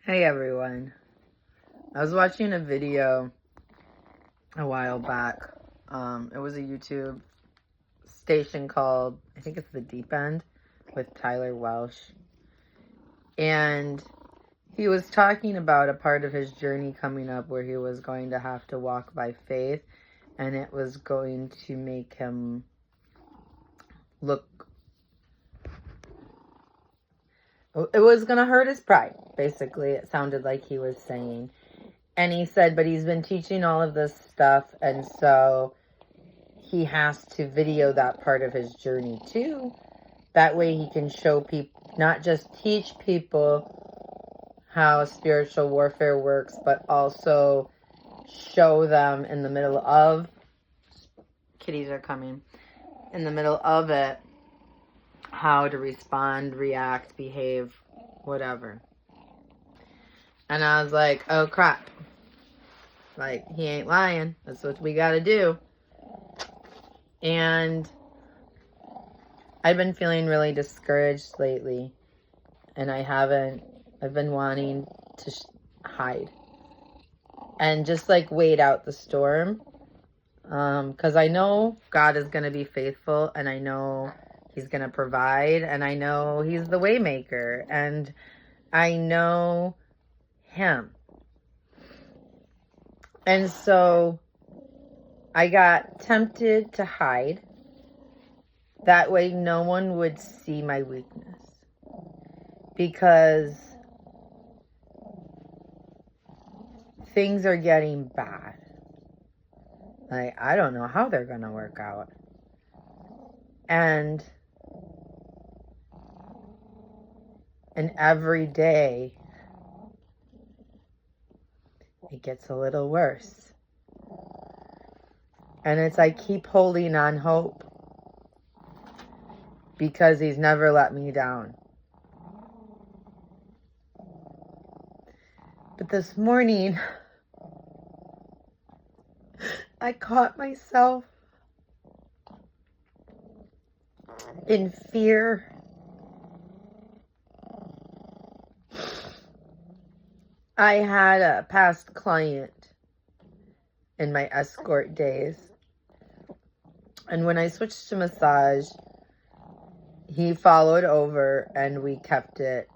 Hey everyone. I was watching a video a while back. It was a YouTube station called, I think it's The Deep End, with Tyler Welsh. And he was talking about a part of his journey coming up where he was going to have to walk by faith, and it was going to make him look, it was going to hurt his pride, basically. It sounded like he was saying. And he said, but he's been teaching all of this stuff, and so he has to video that part of his journey too. That way he can show people, not just teach people how spiritual warfare works, but also show them in the middle of, kitties are coming, in the middle of it, how to respond, react, behave, whatever. And I was like, oh crap. Like, he ain't lying. That's what we gotta do. And I've been feeling really discouraged lately. And I've been wanting to hide. And just like wait out the storm. Because I know God is going to be faithful. And I know He's going to provide. And I know He's the way maker. And I know Him. And so I got tempted to hide. That way no one would see my weakness. Because things are getting bad. Like, I don't know how they're going to work out. And every day it gets a little worse. And it's I keep holding on hope because He's never let me down. But this morning, I caught myself in fear. I had a past client in my escort days. And when I switched to massage, he followed over and we kept it.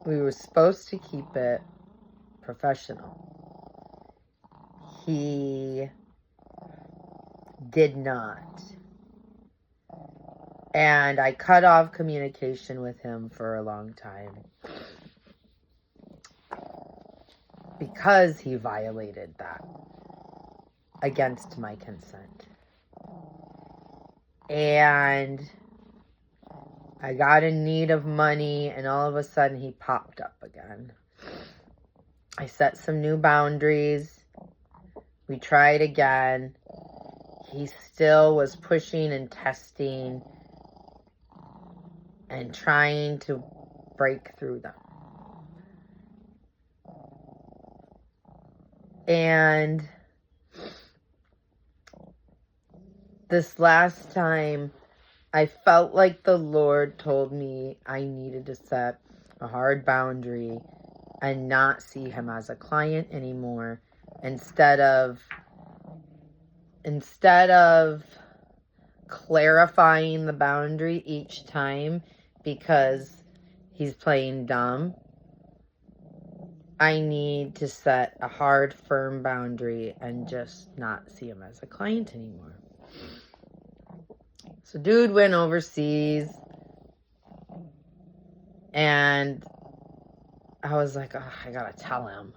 We were supposed to keep it professional. He did not. And I cut off communication with him for a long time because he violated that against my consent. And I got in need of money, and all of a sudden he popped up again. I set some new boundaries. We tried again. He still was pushing and testing and trying to break through them. And this last time, I felt like the Lord told me I needed to set a hard boundary and not see him as a client anymore, instead of clarifying the boundary each time because he's playing dumb. I need to set a hard, firm boundary and just not see him as a client anymore. So dude went overseas, and I was like, oh, I gotta tell him.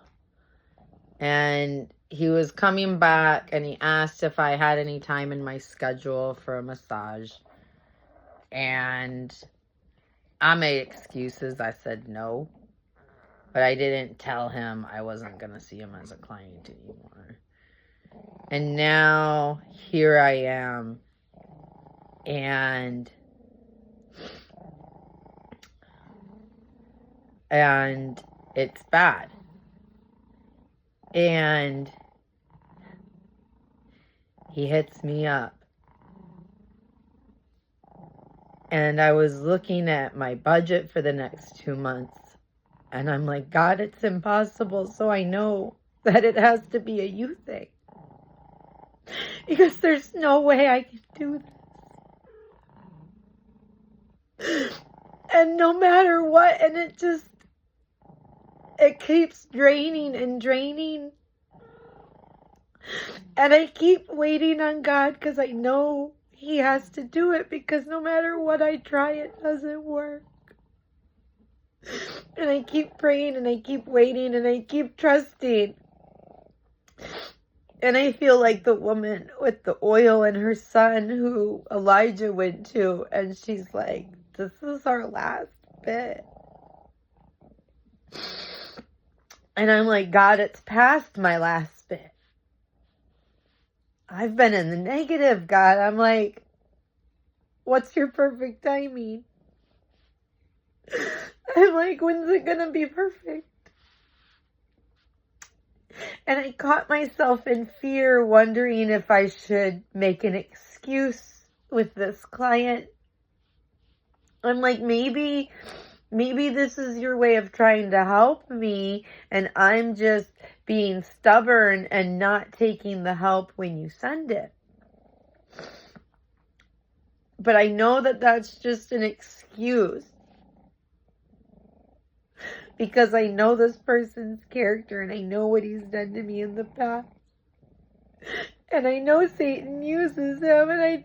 And he was coming back, and he asked if I had any time in my schedule for a massage. And I made excuses. I said no. But I didn't tell him I wasn't going to see him as a client anymore. And now here I am. And it's bad. And he hits me up. And I was looking at my budget for the next 2 months. And I'm like, God, it's impossible. So I know that it has to be a you thing. Because there's no way I can do this. And no matter what, and it keeps draining and draining. And I keep waiting on God because I know He has to do it, because no matter what I try, it doesn't work. And I keep praying and I keep waiting and I keep trusting. And I feel like the woman with the oil and her son who Elijah went to, and she's like, this is our last bit. And I'm like, God, it's past my last bit. I've been in the negative, God. I'm like, what's your perfect timing? I'm like, when's it gonna be perfect? And I caught myself in fear, wondering if I should make an excuse with this client. I'm like, maybe this is your way of trying to help me, and I'm just being stubborn and not taking the help when you send it. But I know that that's just an excuse, because I know this person's character and I know what he's done to me in the past. And I know Satan uses him, and I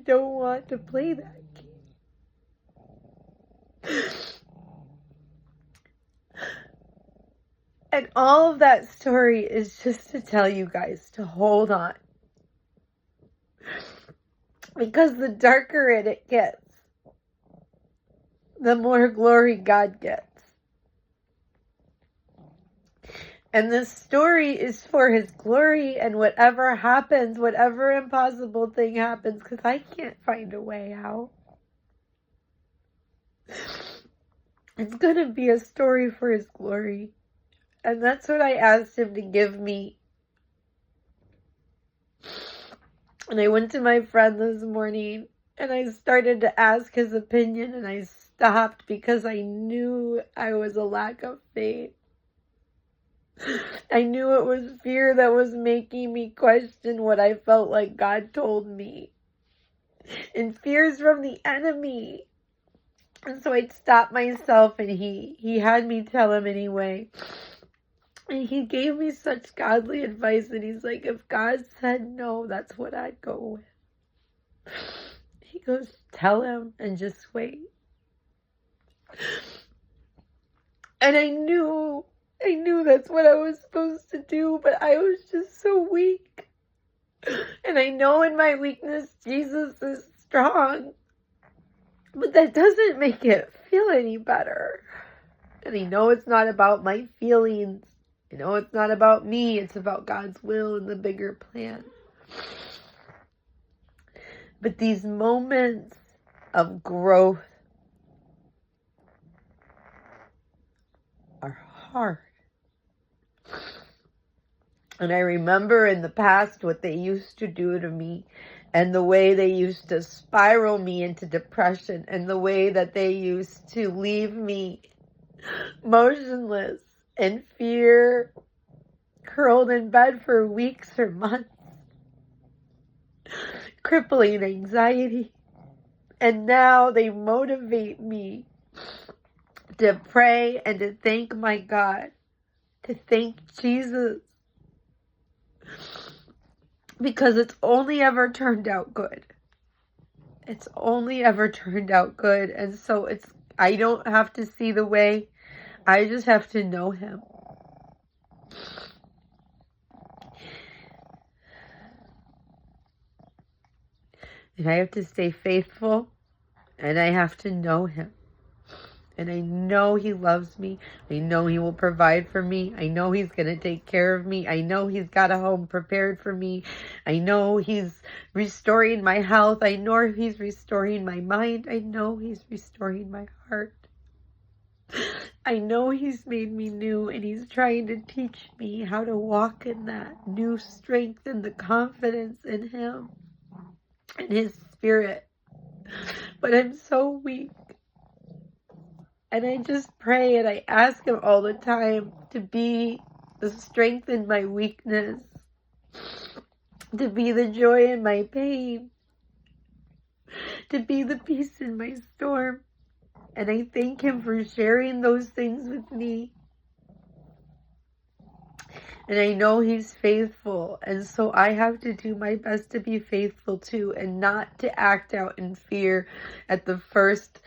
don't want to play that game. And all of that story is just to tell you guys to hold on. Because the darker it gets, the more glory God gets. And this story is for His glory, and whatever happens, whatever impossible thing happens, because I can't find a way out, it's going to be a story for His glory. And that's what I asked Him to give me. And I went to my friend this morning and I started to ask his opinion, and I stopped because I knew I was a lack of faith. I knew it was fear that was making me question what I felt like God told me. And fear's from the enemy. And so I'd stop myself, and he had me tell him anyway. And he gave me such godly advice, and he's like, if God said no, that's what I'd go with. He goes, tell him and just wait. And I knew that's what I was supposed to do, but I was just so weak. And I know in my weakness, Jesus is strong. But that doesn't make it feel any better. And I know it's not about my feelings. I know it's not about me. It's about God's will and the bigger plan. But these moments of growth are hard. And I remember in the past what they used to do to me, and the way they used to spiral me into depression, and the way that they used to leave me motionless in fear, curled in bed for weeks or months, crippling anxiety. And now they motivate me to pray and to thank my God, to thank Jesus, because it's only ever turned out good. It's only ever turned out good. And so I don't have to see the way. I just have to know Him. And I have to stay faithful, and I have to know Him. And I know He loves me. I know He will provide for me. I know He's going to take care of me. I know He's got a home prepared for me. I know He's restoring my health. I know He's restoring my mind. I know He's restoring my heart. I know He's made me new, and He's trying to teach me how to walk in that new strength and the confidence in Him and His Spirit. But I'm so weak. And I just pray and I ask him all the time to be the strength in my weakness, to be the joy in my pain, to be the peace in my storm. And I thank him for sharing those things with me. And I know he's faithful. And so I have to do my best to be faithful too, and not to act out in fear at the first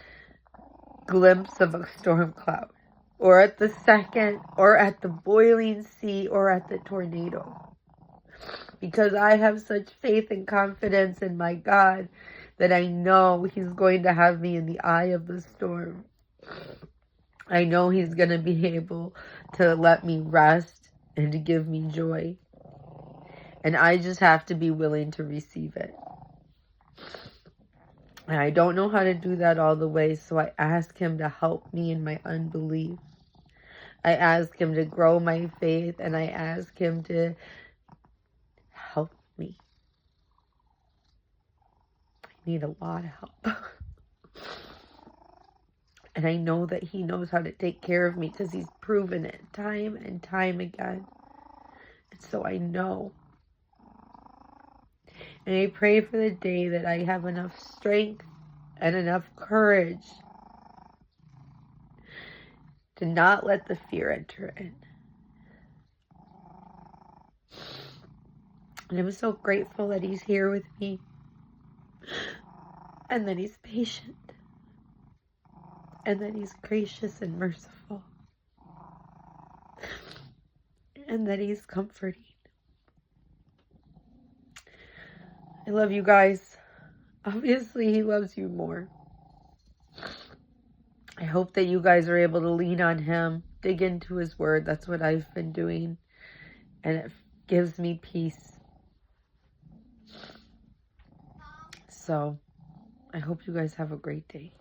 glimpse of a storm cloud, or at the second, or at the boiling sea, or at the tornado. Because I have such faith and confidence in my God that I know he's going to have me in the eye of the storm. I know he's going to be able to let me rest and to give me joy. And I just have to be willing to receive it. And I don't know how to do that all the way, so I ask him to help me in my unbelief. I ask him to grow my faith, and I ask him to help me. I need a lot of help. And I know that he knows how to take care of me because he's proven it time and time again. And so I know. And I pray for the day that I have enough strength and enough courage to not let the fear enter in. And I'm so grateful that he's here with me and that he's patient and that he's gracious and merciful and that he's comforting. I love you guys. Obviously, he loves you more. I hope that you guys are able to lean on him, dig into his word. That's what I've been doing. And it gives me peace. So, I hope you guys have a great day.